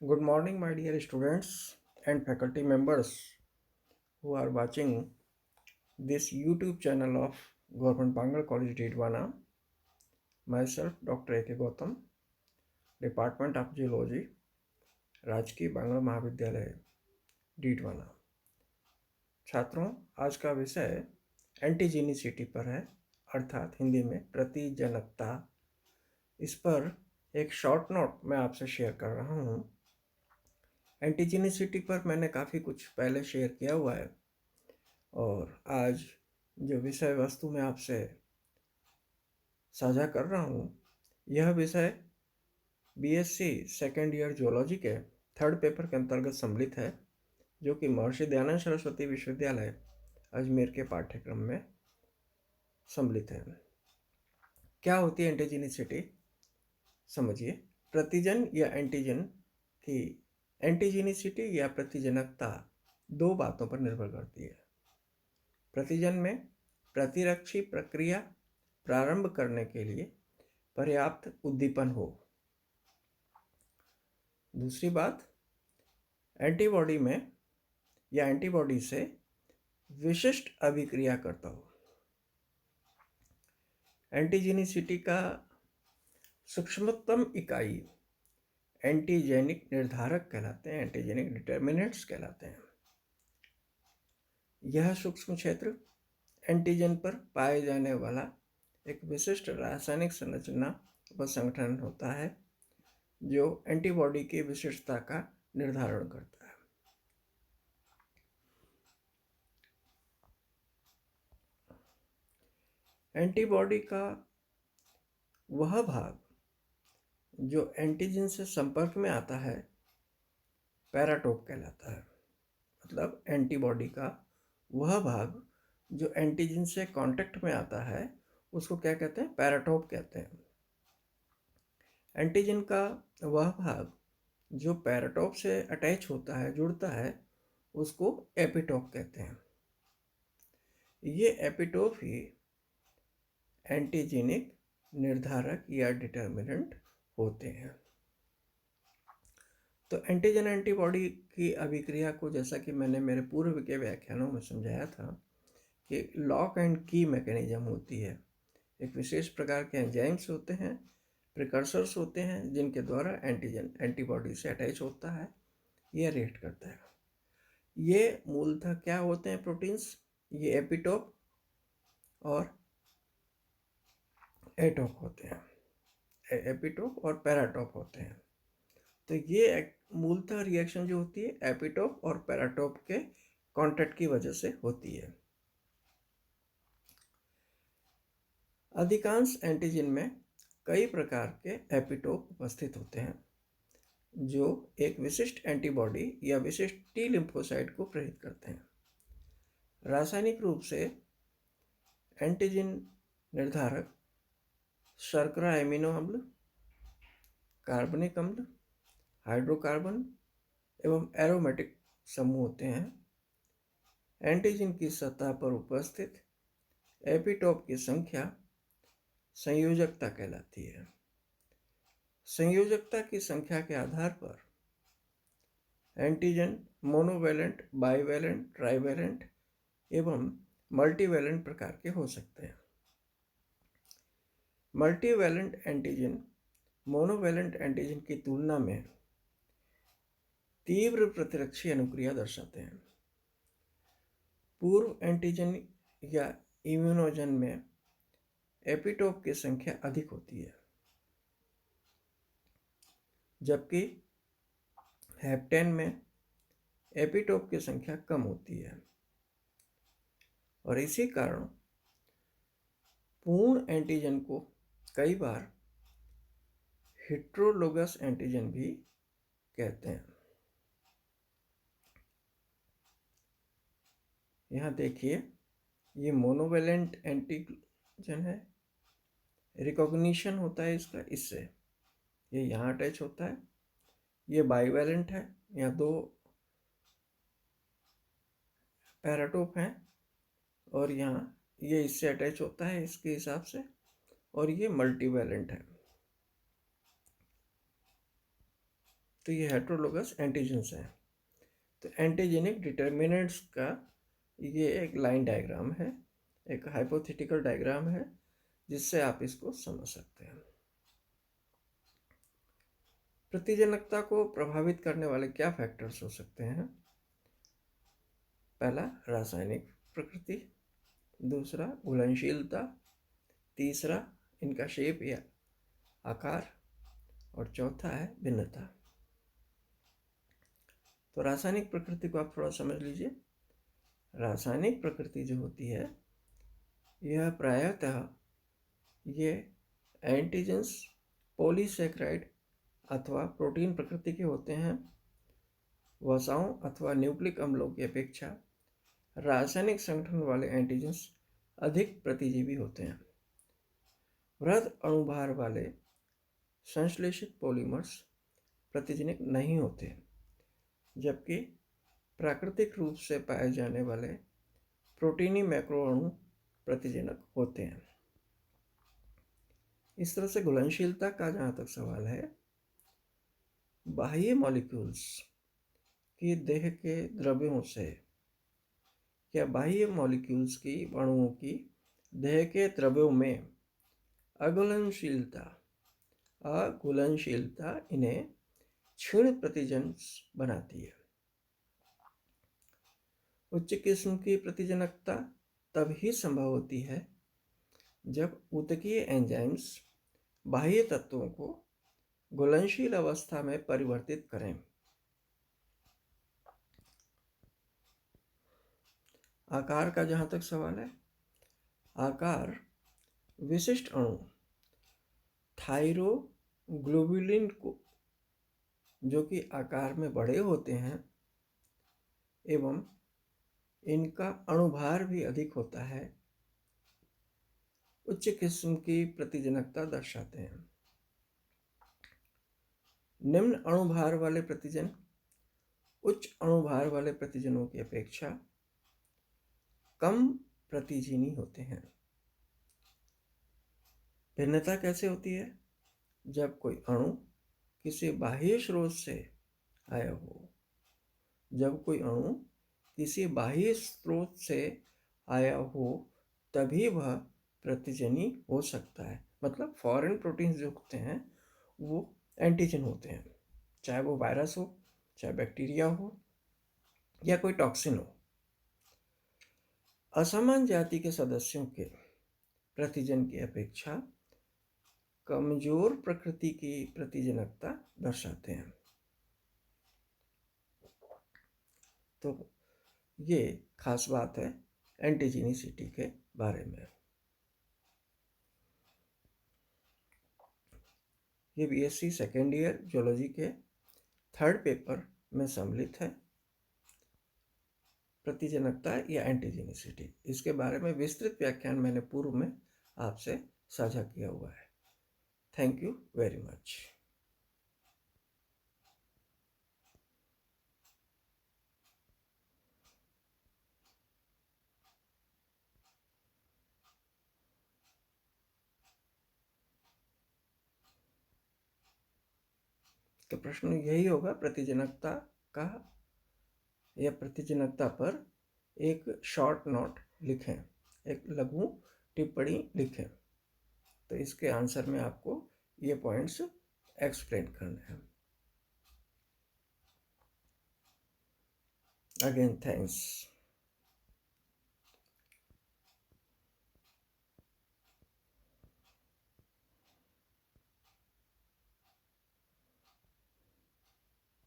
Good morning, my dear students and faculty members who are watching this YouTube channel of Government Bangalore College Didwana. Myself, Dr. A.K. Gautam, Department of Geology, राजकीय बांग्ला महाविद्यालय डीडवाना। छात्रों, आज का विषय antigenicity पर है, अर्थात हिंदी में प्रतिजनकता। इस पर एक शॉर्ट नोट मैं आपसे शेयर कर रहा हूँ। एंटीजेनिसिटी पर मैंने काफ़ी कुछ पहले शेयर किया हुआ है और आज जो विषय वस्तु मैं आपसे साझा कर रहा हूँ, यह विषय बीएससी सेकेंड ईयर जियोलॉजी के थर्ड पेपर के अंतर्गत सम्मिलित है, जो कि महर्षि दयानंद सरस्वती विश्वविद्यालय अजमेर के पाठ्यक्रम में सम्मिलित है। क्या होती है एंटीजेनिसिटी, समझिए। प्रतिजन या एंटीजन की एंटीजेनिसिटी या प्रतिजनकता दो बातों पर निर्भर करती है। प्रतिजन में प्रतिरक्षी प्रक्रिया प्रारंभ करने के लिए पर्याप्त उद्दीपन हो। दूसरी बात, एंटीबॉडी में या एंटीबॉडी से विशिष्ट अभिक्रिया करता हो। एंटीजेनिसिटी का सूक्ष्मतम इकाई एंटीजेनिक निर्धारक कहलाते हैं, एंटीजेनिक डिटर्मिनेंट्स कहलाते हैं। यह सूक्ष्म क्षेत्र एंटीजन पर पाए जाने वाला एक विशिष्ट रासायनिक संरचना व संगठन होता है, जो एंटीबॉडी की विशिष्टता का निर्धारण करता है। एंटीबॉडी का वह भाग जो एंटीजन से संपर्क में आता है पैराटोप कहलाता है। मतलब एंटीबॉडी का वह भाग जो एंटीजन से कांटेक्ट में आता है उसको क्या कहते हैं? पैराटोप कहते हैं। एंटीजन का वह भाग जो पैराटोप से अटैच होता है, जुड़ता है, उसको एपिटोप कहते हैं। ये एपिटोप ही एंटीजेनिक निर्धारक या डिटर्मिनेंट होते हैं। तो एंटीजन एंटीबॉडी की अभिक्रिया को, जैसा कि मैंने मेरे पूर्व के व्याख्यानों में समझाया था, कि लॉक एंड की मैकेनिज्म होती है। एक विशेष प्रकार के एंजाइम्स होते हैं, प्रिकर्सर्स होते हैं, जिनके द्वारा एंटीजन एंटीबॉडी से अटैच होता है, ये रिएक्ट करता है। ये मूलतः क्या होते हैं? प्रोटीन्स। ये एपिटोप और एटोप होते हैं, एपिटोप और पैराटोप होते हैं। तो ये मूलतः रिएक्शन जो होती है एपिटोप और पैराटोप के कांटेक्ट की वजह से होती है। अधिकांश एंटीजन में कई प्रकार के एपिटोप उपस्थित होते हैं, जो एक विशिष्ट एंटीबॉडी या विशिष्ट टी लिम्फोसाइट को प्रेरित करते हैं। रासायनिक रूप से एंटीजन निर्धारक शर्करा एमिनो अम्ल, कार्बनिक अम्ल, हाइड्रोकार्बन एवं एरोमेटिक समूह होते हैं। एंटीजन की सतह पर उपस्थित एपिटोप की संख्या संयोजकता कहलाती है। संयोजकता की संख्या के आधार पर एंटीजन मोनोवैलेंट, बाइवैलेंट, ट्राइवैलेंट एवं मल्टीवैलेंट प्रकार के हो सकते हैं। मल्टीवैलेंट एंटीजन मोनोवैलेंट एंटीजन की तुलना में तीव्र प्रतिरक्षी अनुक्रिया दर्शाते हैं। पूर्व एंटीजन या इम्यूनोजन में एपिटोप की संख्या अधिक होती है, जबकि हेप्टेन में एपिटोप की संख्या कम होती है। और इसी कारण पूर्ण एंटीजन को कई बार हेट्रोलोगस एंटीजन भी कहते हैं। यहाँ देखिए, ये मोनोवैलेंट एंटीजन है, रिकॉग्निशन होता है इसका इससे, ये यहाँ अटैच होता है। ये बाइवैलेंट है, यहाँ दो पैराटोप हैं और यहाँ ये इससे अटैच होता है इसके हिसाब से, और ये मल्टीवैलेंट है। तो ये हेट्रोलोगस एंटीजन्स हैं। तो एंटीजेनिक डिटर्मिनेंट्स का ये एक लाइन डायग्राम है, एक हाइपोथेटिकल डायग्राम है, जिससे आप इसको समझ सकते हैं। प्रतिजनकता को प्रभावित करने वाले क्या फैक्टर्स हो सकते हैं? पहला, रासायनिक प्रकृति, दूसरा घुलनशीलता, तीसरा इनका शेप या आकार, और चौथा है भिन्नता। तो रासायनिक प्रकृति को आप थोड़ा समझ लीजिए। रासायनिक प्रकृति जो होती है, यह प्रायतः ये एंटीजेंस पॉलीसेकेराइड अथवा प्रोटीन प्रकृति के होते हैं। वसाओं अथवा न्यूक्लिक अम्लों की अपेक्षा रासायनिक संगठन वाले एंटीजेंस अधिक प्रतिजीवी होते हैं। वृहद अणुभार वाले संश्लेषित पॉलीमर्स प्रतिजनक नहीं होते, जबकि प्राकृतिक रूप से पाए जाने वाले प्रोटीनी मैक्रो अणु प्रतिजनक होते हैं। इस तरह से घुलनशीलता का जहाँ तक सवाल है, बाह्य मॉलिक्यूल्स की देह के द्रव्यों से या बाह्य मॉलिक्यूल्स की अणुओं की देह के द्रव्यों में अघुलनशीलता इन्हें क्षीण प्रतिजन्स बनाती है। उच्च किस्म की प्रतिजनकता तब ही संभव होती है जब ऊतकीय एंजाइम्स बाह्य तत्वों को घुलनशील अवस्था में परिवर्तित करें। आकार का जहाँ तक सवाल है, आकार विशिष्ट अणु थायरोग्लोबुलिन को, जो कि आकार में बड़े होते हैं एवं इनका अणुभार भी अधिक होता है, उच्च किस्म की प्रतिजनकता दर्शाते हैं। निम्न अणुभार वाले प्रतिजन उच्च अणुभार वाले प्रतिजनों की अपेक्षा कम प्रतिजीवी होते हैं। भिन्नता कैसे होती है? जब कोई अणु किसी बाह्य स्रोत से आया हो, जब कोई अणु किसी बाह्य स्रोत से आया हो तभी वह प्रतिजनी हो सकता है। मतलब फॉरेन प्रोटीन्स जो होते हैं वो एंटीजन होते हैं, चाहे वो वायरस हो, चाहे बैक्टीरिया हो, या कोई टॉक्सिन हो। असमान जाति के सदस्यों के प्रतिजन की अपेक्षा कमजोर प्रकृति की प्रतिजनकता दर्शाते हैं। तो ये खास बात है एंटीजेनिसिटी के बारे में। ये बीएससी सेकेंड ईयर जूलॉजी के थर्ड पेपर में सम्मिलित है, प्रतिजनकता या एंटीजेनिसिटी। इसके बारे में विस्तृत व्याख्यान मैंने पूर्व में आपसे साझा किया हुआ है। Thank you very much. तो प्रश्न यही होगा, प्रतिजनकता का या प्रतिजनकता पर एक शॉर्ट नोट लिखें, एक लघु टिप्पणी लिखें। तो इसके आंसर में आपको ये पॉइंट्स एक्सप्लेन करने हैं। Again thanks.